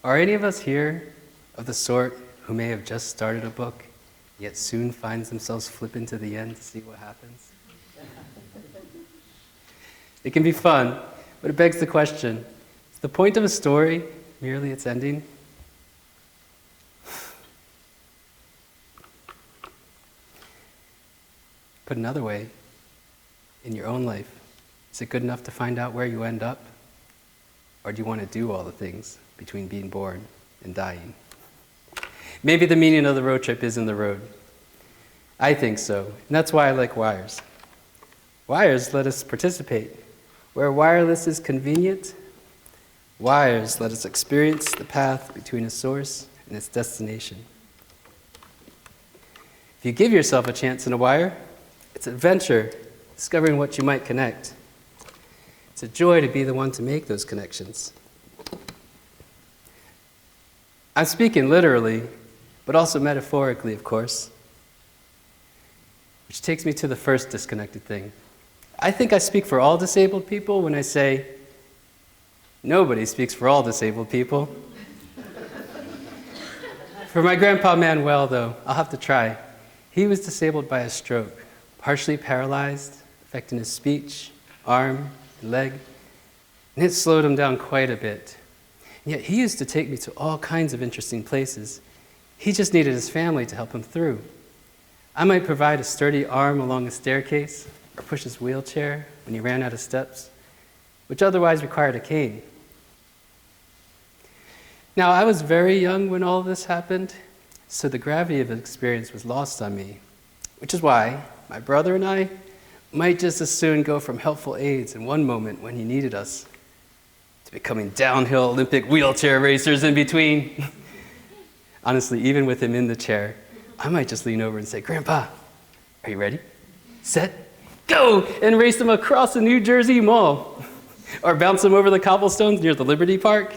Are any of us here of the sort who may have just started a book, yet soon finds themselves flipping to the end to see what happens? It can be fun, but it begs the question, is the point of a story merely its ending? Put another way, in your own life, is it good enough to find out where you end up? Or do you want to do all the things between being born and dying? Maybe the meaning of the road trip is in the road. I think so, and that's why I like wires. Wires let us participate. Where wireless is convenient, wires let us experience the path between a source and its destination. If you give yourself a chance in a wire, it's an adventure, discovering what you might connect. It's a joy to be the one to make those connections. I'm speaking literally, but also metaphorically, of course. Which takes me to the first disconnected thing. I think I speak for all disabled people when I say, nobody speaks for all disabled people. For my grandpa Manuel, though, I'll have to try. He was disabled by a stroke, partially paralyzed, affecting his speech, arm, and leg, and it slowed him down quite a bit. And yet he used to take me to all kinds of interesting places. He just needed his family to help him through. I might provide a sturdy arm along a staircase, or push his wheelchair when he ran out of steps, which otherwise required a cane. Now, I was very young when all this happened, so the gravity of the experience was lost on me, which is why my brother and I might just as soon go from helpful aids in one moment when he needed us to becoming downhill Olympic wheelchair racers in between. Honestly, even with him in the chair, I might just lean over and say, "Grandpa, are you ready? Set, go!" and race him across the New Jersey Mall. Or bounce him over the cobblestones near the Liberty Park.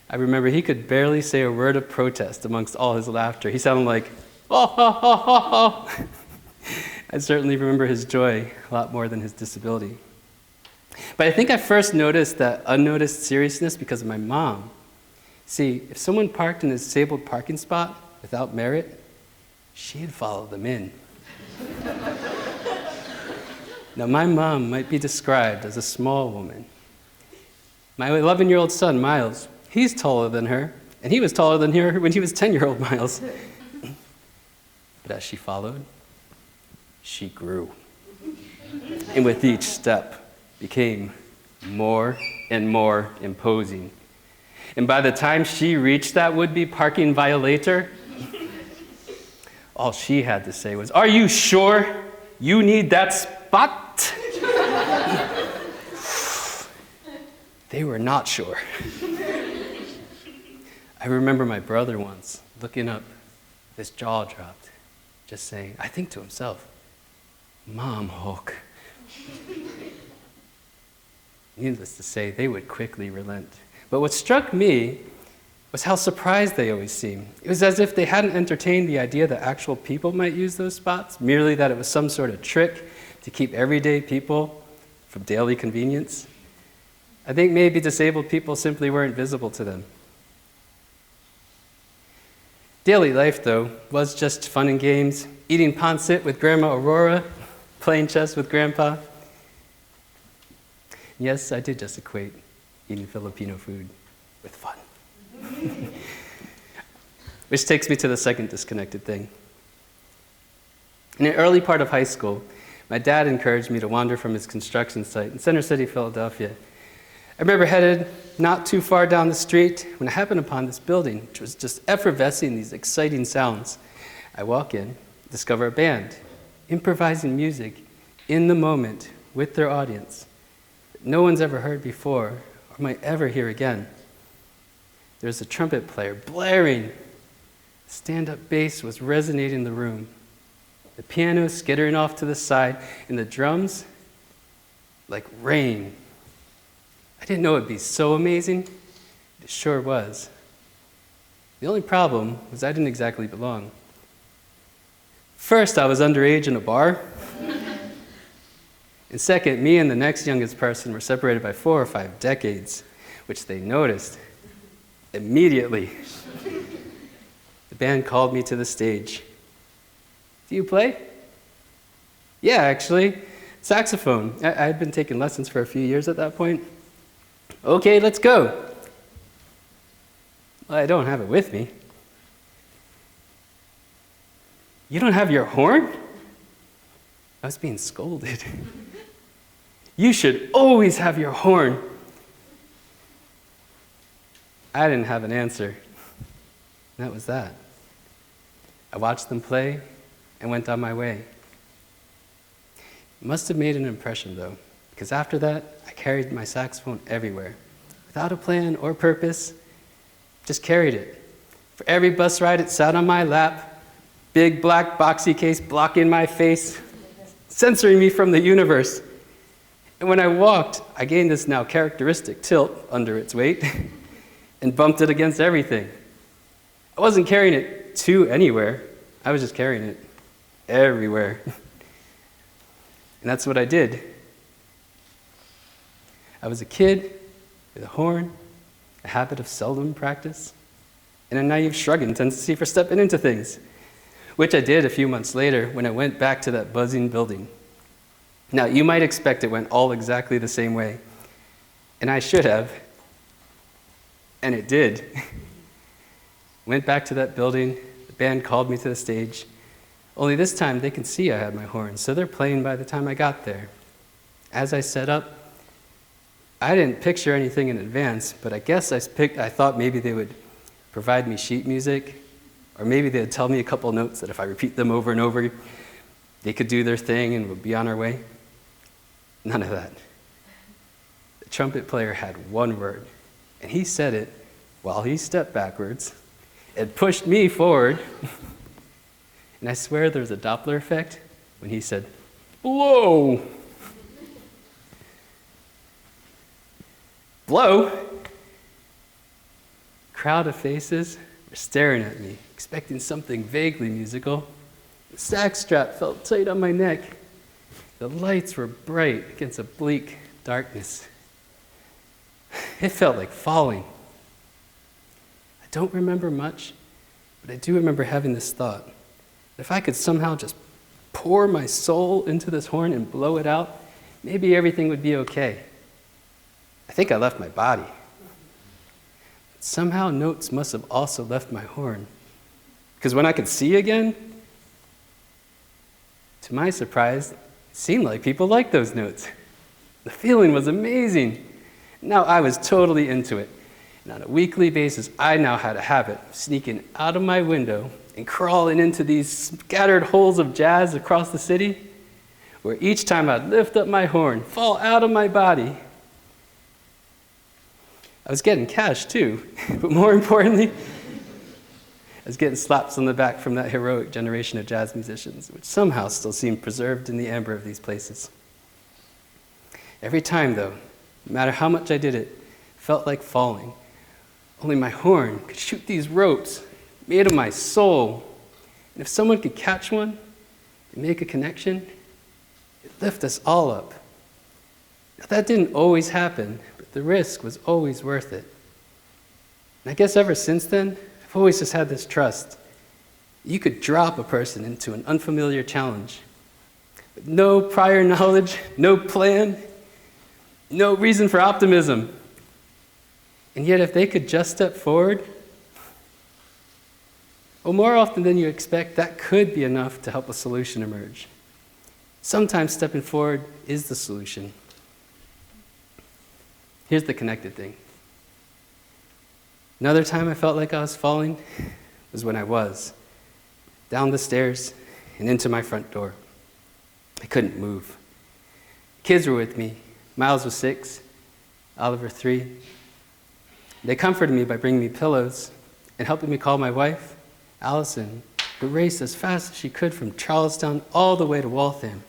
I remember he could barely say a word of protest amongst all his laughter. He sounded like, "Oh, ha, ha, ha, ha." I certainly remember his joy a lot more than his disability. But I think I first noticed that unnoticed seriousness because of my mom. See, if someone parked in a disabled parking spot without merit, she'd follow them in. Now, my mom might be described as a small woman. My 11-year-old son, Miles, he's taller than her, and he was taller than her when he was 10-year-old Miles. But as she followed, she grew. And with each step, became more and more imposing. And by the time she reached that would-be parking violator, all she had to say was, "Are you sure you need that spot?" They were not sure. I remember my brother once looking up, his jaw dropped, just saying, I think to himself, "Mom, Hulk." Needless to say, they would quickly relent. But what struck me was how surprised they always seemed. It was as if they hadn't entertained the idea that actual people might use those spots, merely that it was some sort of trick to keep everyday people from daily convenience. I think maybe disabled people simply weren't visible to them. Daily life, though, was just fun and games, eating pancit with Grandma Aurora, playing chess with Grandpa. Yes, I did just equate eating Filipino food with fun. Which takes me to the second disconnected thing. In the early part of high school, my dad encouraged me to wander from his construction site in Center City, Philadelphia. I remember headed not too far down the street when I happened upon this building, which was just effervescing these exciting sounds. I walk in, discover a band, improvising music in the moment with their audience that no one's ever heard before or might ever hear again. There's a trumpet player blaring. Stand-up bass was resonating in the room. The piano skittering off to the side, and the drums like rain. I didn't know it'd be so amazing. It sure was. The only problem was I didn't exactly belong. First, I was underage in a bar. And second, me and the next youngest person were separated by 4 or 5 decades, which they noticed immediately. The band called me to the stage. Do you play? Yeah, actually, saxophone. I had been taking lessons for a few years at that point. Okay, let's go. Well, I don't have it with me. You don't have your horn? I was being scolded. You should always have your horn. I didn't have an answer. That was that. I watched them play and went on my way. It must have made an impression, though, because after that, I carried my saxophone everywhere. Without a plan or purpose, just carried it. For every bus ride, it sat on my lap, big black boxy case blocking my face, censoring me from the universe. And when I walked, I gained this now characteristic tilt under its weight and bumped it against everything. I wasn't carrying it to anywhere. I was just carrying it everywhere. And that's what I did. I was a kid with a horn, a habit of seldom practice, and a naive shrugging tendency for stepping into things, which I did a few months later when I went back to that buzzing building. Now, you might expect it went all exactly the same way, and I should have, and it did. Went back to that building, the band called me to the stage, only this time they can see I had my horn, so they're playing by the time I got there. As I set up, I didn't picture anything in advance, but I guess I thought maybe they would provide me sheet music, or maybe they'd tell me a couple notes that if I repeat them over and over, they could do their thing and we'd be on our way. None of that. The trumpet player had one word, and he said it while he stepped backwards and pushed me forward. And I swear there's a Doppler effect when he said, "Blow!" Blow? Crowd of faces were staring at me, expecting something vaguely musical. The sax strap felt tight on my neck. The lights were bright against a bleak darkness. It felt like falling. I don't remember much, but I do remember having this thought. If I could somehow just pour my soul into this horn and blow it out, maybe everything would be okay. I think I left my body. But somehow notes must have also left my horn. Because when I could see again, to my surprise, it seemed like people liked those notes. The feeling was amazing. Now I was totally into it. And on a weekly basis, I now had a habit of sneaking out of my window and crawling into these scattered holes of jazz across the city, where each time I'd lift up my horn, fall out of my body. I was getting cash too, but more importantly, I was getting slaps on the back from that heroic generation of jazz musicians, which somehow still seem preserved in the amber of these places. Every time, though, no matter how much I did it, felt like falling. Only my horn could shoot these ropes made of my soul. And if someone could catch one and make a connection, it'd lift us all up. Now, that didn't always happen, but the risk was always worth it. And I guess ever since then, I've always just had this trust. You could drop a person into an unfamiliar challenge. With no prior knowledge, no plan, no reason for optimism. And yet if they could just step forward, well, more often than you expect, that could be enough to help a solution emerge. Sometimes stepping forward is the solution. Here's the connected thing. Another time I felt like I was falling was when I was down the stairs and into my front door. I couldn't move. Kids were with me. Miles was 6, Oliver 3. They comforted me by bringing me pillows and helping me call my wife, Allison, who raced as fast as she could from Charlestown all the way to Waltham.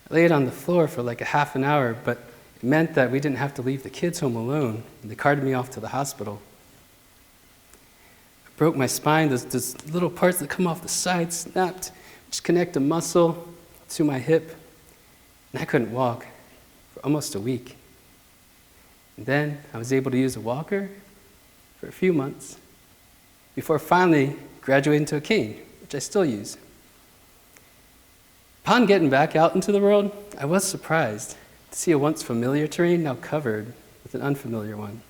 I laid on the floor for like a half an hour, but it meant that we didn't have to leave the kids home alone, and they carted me off to the hospital. I broke my spine. Those little parts that come off the side snapped, which connect a muscle to my hip, and I couldn't walk for almost a week. And then I was able to use a walker for a few months before finally graduating to a cane, which I still use. Upon getting back out into the world, I was surprised to see a once familiar terrain now covered with an unfamiliar one.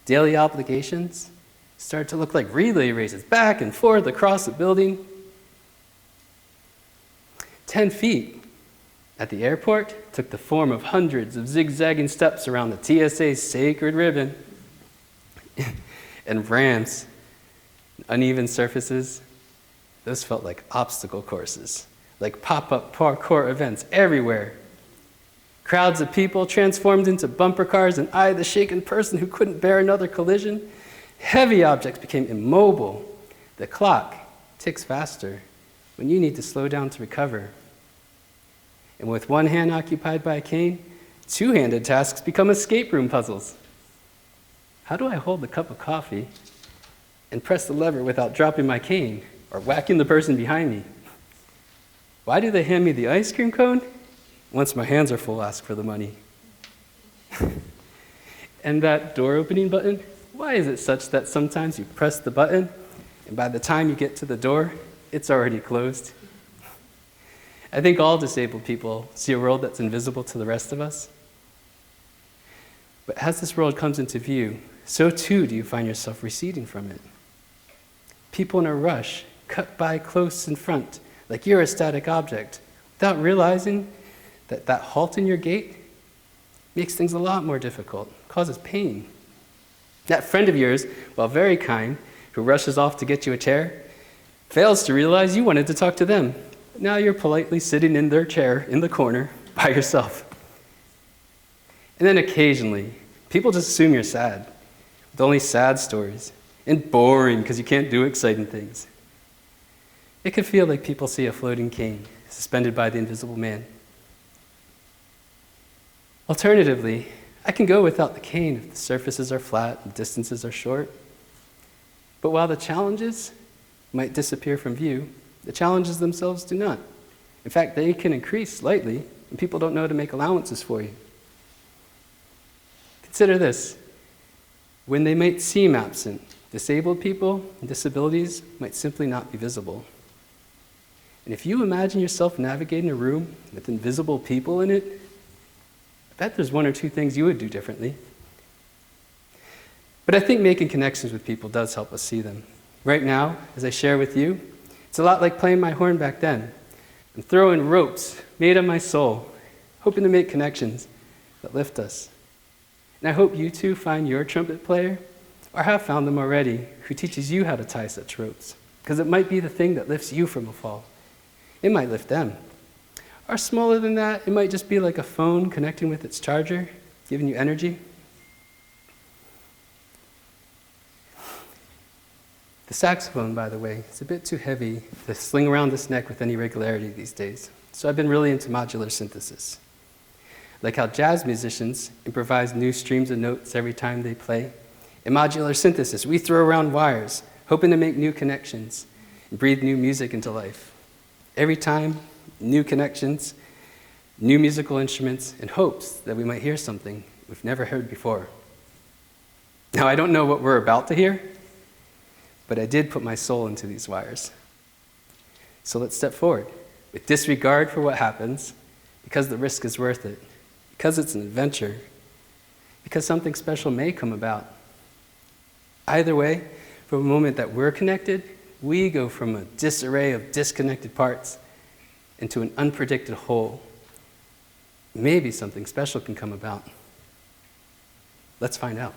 Daily obligations started to look like relay races back and forth across the building. 10 feet at the airport took the form of hundreds of zigzagging steps around the TSA's sacred ribbon. And ramps, uneven surfaces, those felt like obstacle courses, like pop-up parkour events everywhere. Crowds of people transformed into bumper cars, and I, the shaken person who couldn't bear another collision. Heavy objects became immobile. The clock ticks faster when you need to slow down to recover. And with one hand occupied by a cane, two-handed tasks become escape room puzzles. How do I hold the cup of coffee and press the lever without dropping my cane or whacking the person behind me? Why do they hand me the ice cream cone? Once my hands are full, ask for the money. And that door opening button, why is it such that sometimes you press the button and by the time you get to the door, it's already closed? I think all disabled people see a world that's invisible to the rest of us. But as this world comes into view, so too do you find yourself receding from it. People in a rush cut by close in front, like you're a static object, without realizing that that halt in your gait makes things a lot more difficult, causes pain. That friend of yours, while very kind, who rushes off to get you a chair, fails to realize you wanted to talk to them. Now you're politely sitting in their chair in the corner by yourself. And then occasionally, people just assume you're sad, with only sad stories, and boring because you can't do exciting things. It can feel like people see a floating cane suspended by the invisible man. Alternatively, I can go without the cane if the surfaces are flat and distances are short. But while the challenges might disappear from view, the challenges themselves do not. In fact, they can increase slightly, and people don't know how to make allowances for you. Consider this. When they might seem absent, disabled people and disabilities might simply not be visible. And if you imagine yourself navigating a room with invisible people in it, I bet there's one or two things you would do differently. But I think making connections with people does help us see them. Right now, as I share with you, it's a lot like playing my horn back then. I'm throwing ropes made of my soul, hoping to make connections that lift us. And I hope you too find your trumpet player, or have found them already, who teaches you how to tie such ropes, because it might be the thing that lifts you from a fall. It might lift them. Or smaller than that, it might just be like a phone connecting with its charger, giving you energy. The saxophone, by the way, is a bit too heavy to sling around this neck with any regularity these days. So I've been really into modular synthesis. Like how jazz musicians improvise new streams of notes every time they play. In modular synthesis, we throw around wires, hoping to make new connections and breathe new music into life. Every time, new connections, new musical instruments, and hopes that we might hear something we've never heard before. Now, I don't know what we're about to hear, but I did put my soul into these wires. So let's step forward with disregard for what happens, because the risk is worth it, because it's an adventure, because something special may come about. Either way, from the moment that we're connected, we go from a disarray of disconnected parts into an unpredicted whole. Maybe something special can come about. Let's find out.